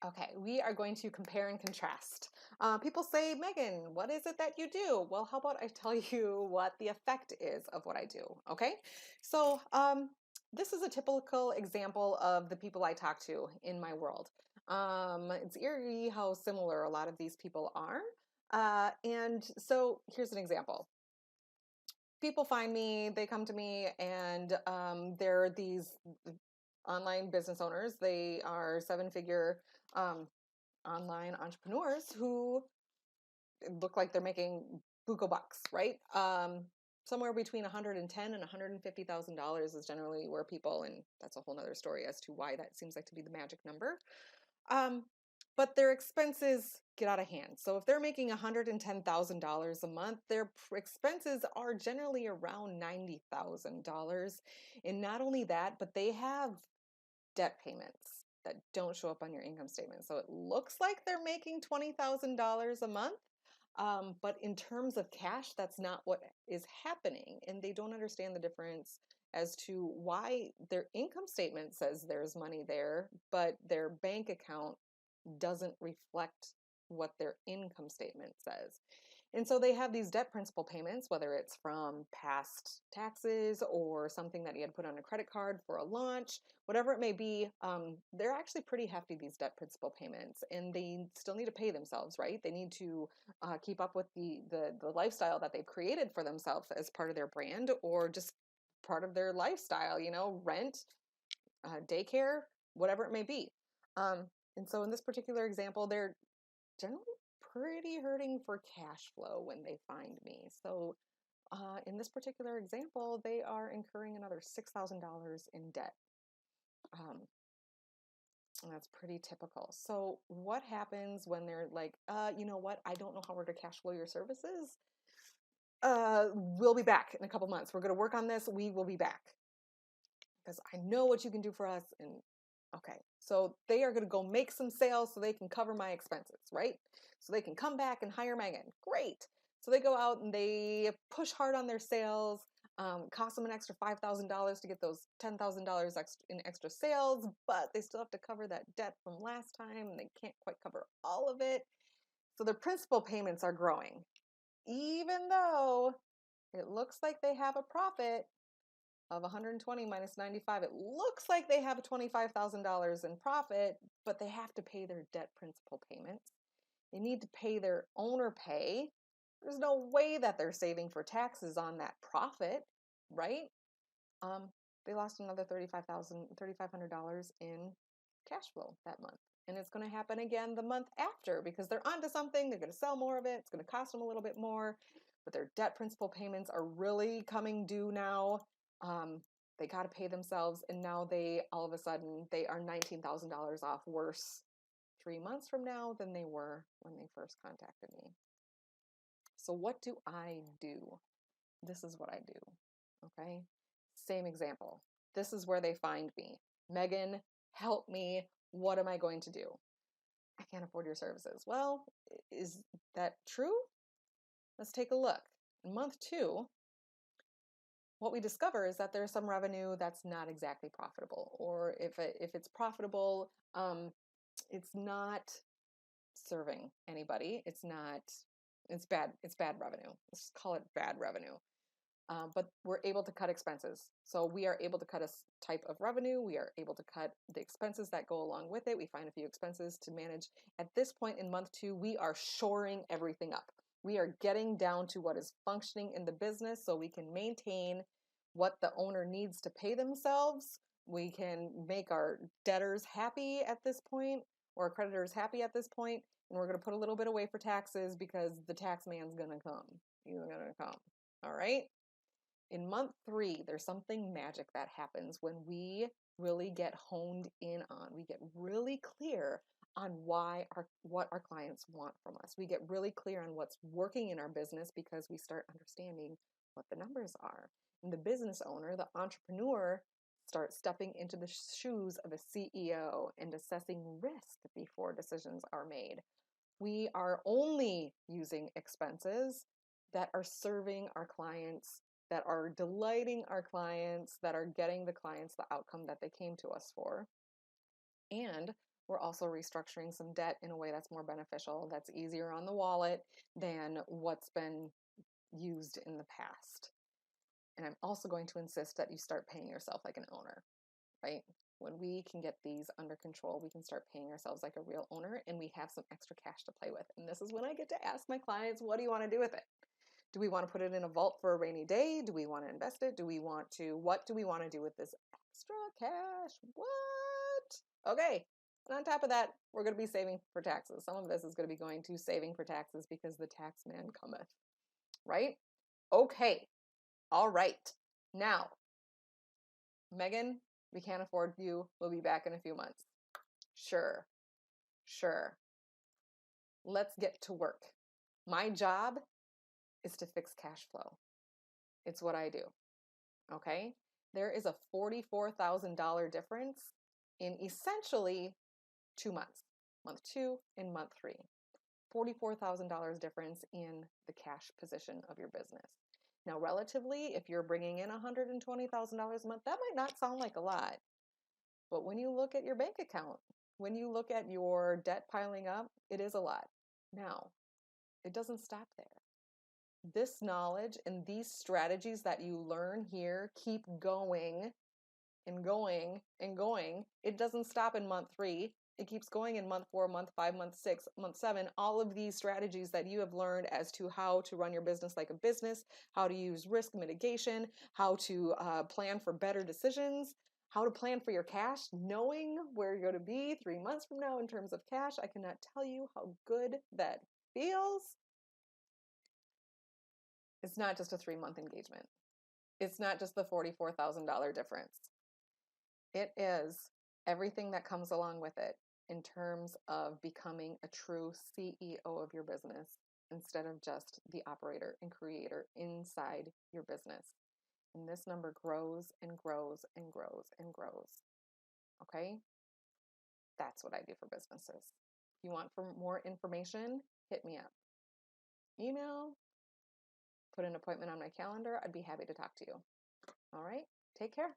Okay, we are going to compare and contrast. People say, Megan, what is it that you do? Well, how about I tell you what the effect is of what I do? Okay, so this is a typical example of the people I talk to in my world. It's eerie how similar a lot of these people are. And so here's an example. People find me, they come to me, and they're these online business owners. They are seven-figure um, online entrepreneurs who look like they're making buco bucks, right? Somewhere between 110 and $150,000 is generally where people, and that's a whole nother story as to why that seems like to be the magic number. Um, but their expenses get out of hand. So if they're making $110,000 a month, their expenses are generally around $90,000. And not only that, but they have debt payments that don't show up on your income statement. So it looks like they're making $20,000 a month. But in terms of cash, that's not what is happening. And they don't understand the difference as to why their income statement says there's money there, but their bank account doesn't reflect what their income statement says. And so they have these debt principal payments, whether it's from past taxes or something that you had put on a credit card for a launch, whatever it may be. They're actually pretty hefty, these debt principal payments, and they still need to pay themselves, right? They need to keep up with the lifestyle that they've created for themselves as part of their brand or just part of their lifestyle, rent, daycare, whatever it may be. Um, and so in this particular example, they're generally pretty hurting for cash flow when they find me. So in this particular example, they are incurring another $6,000 in debt. Um, and that's pretty typical. So what happens when they're like, you know what? I don't know how we're to cash flow your services. We'll be back in a couple months. We're going to work on this. We will be back because I know what you can do for us. And okay, so they are going to go make some sales so they can cover my expenses, right? So they can come back and hire Megan. Great. So they go out and they push hard on their sales. Cost them an extra $5,000 to get those $10,000 in extra sales, but they still have to cover that debt from last time and they can't quite cover all of it. So their principal payments are growing. Even though it looks like they have a profit of 120 minus 95, it looks like they have $25,000 in profit, but they have to pay their debt principal payments. They need to pay their owner pay. There's no way that they're saving for taxes on that profit, right? Um, they lost another $3,500 in cash flow that month. And it's going to happen again the month after because they're onto something. They're going to sell more of it. It's going to cost them a little bit more, but their debt principal payments are really coming due now. Um, they got to pay themselves, and now they all of a sudden they are $19,000 off worse 3 months from now than they were when they first contacted me. So what do I do? This is what I do. Okay. Same example. This is where they find me. Megan, help me. What am I going to do? I can't afford your services. Well, is that true? Let's take a look. In month 2, what we discover is that there's some revenue that's not exactly profitable, or if it's profitable, it's not serving anybody. It's not. It's bad. It's bad revenue. Let's call it bad revenue. But we're able to cut expenses. So we are able to cut a type of revenue. We are able to cut the expenses that go along with it. We find a few expenses to manage. At this point in month 2, we are shoring everything up. We are getting down to what is functioning in the business so we can maintain what the owner needs to pay themselves. We can make our debtors happy at this point, or our creditors happy at this point, and we're going to put a little bit away for taxes because the tax man's going to come. He's going to come. All right? In month 3, there's something magic that happens when we really get honed in on, we get really clear on what our clients want from us. We get really clear on what's working in our business because we start understanding what the numbers are. And the business owner, the entrepreneur, starts stepping into the shoes of a CEO and assessing risk before decisions are made. We are only using expenses that are serving our clients, that are delighting our clients, that are getting the clients the outcome that they came to us for. And We're also restructuring some debt in a way that's more beneficial, that's easier on the wallet than what's been used in the past. And I'm also going to insist that you start paying yourself like an owner, right? When we can get these under control, we can start paying ourselves like a real owner and we have some extra cash to play with. And this is when I get to ask my clients, what do you want to do with it? Do we want to put it in a vault for a rainy day? Do we want to invest it? What do we want to do with this extra cash? What? Okay. And on top of that, we're going to be saving for taxes. Some of this is going to be going to saving for taxes because the tax man cometh, right? Okay. All right. Now, Megan, we can't afford you. We'll be back in a few months. Sure. Let's get to work. My job is to fix cash flow. It's what I do. Okay? There is a $44,000 difference in essentially 2 months, month 2 and month 3. $44,000 difference in the cash position of your business. Now, relatively, if you're bringing in $120,000 a month, that might not sound like a lot. But when you look at your bank account, when you look at your debt piling up, it is a lot. Now, it doesn't stop there. This knowledge and these strategies that you learn here keep going and going and going. It doesn't stop in month 3. It keeps going in month 4, month 5, month 6, month 7. All of these strategies that you have learned as to how to run your business like a business, how to use risk mitigation, how to plan for better decisions, how to plan for your cash, knowing where you're going to be 3 months from now in terms of cash. I cannot tell you how good that feels. It's not just a 3-month engagement. It's not just the $44,000 difference. It is everything that comes along with it in terms of becoming a true CEO of your business instead of just the operator and creator inside your business. And this number grows and grows and grows and grows. Okay? That's what I do for businesses. If you want for more information, hit me up. Email, put an appointment on my calendar. I'd be happy to talk to you. All right? Take care.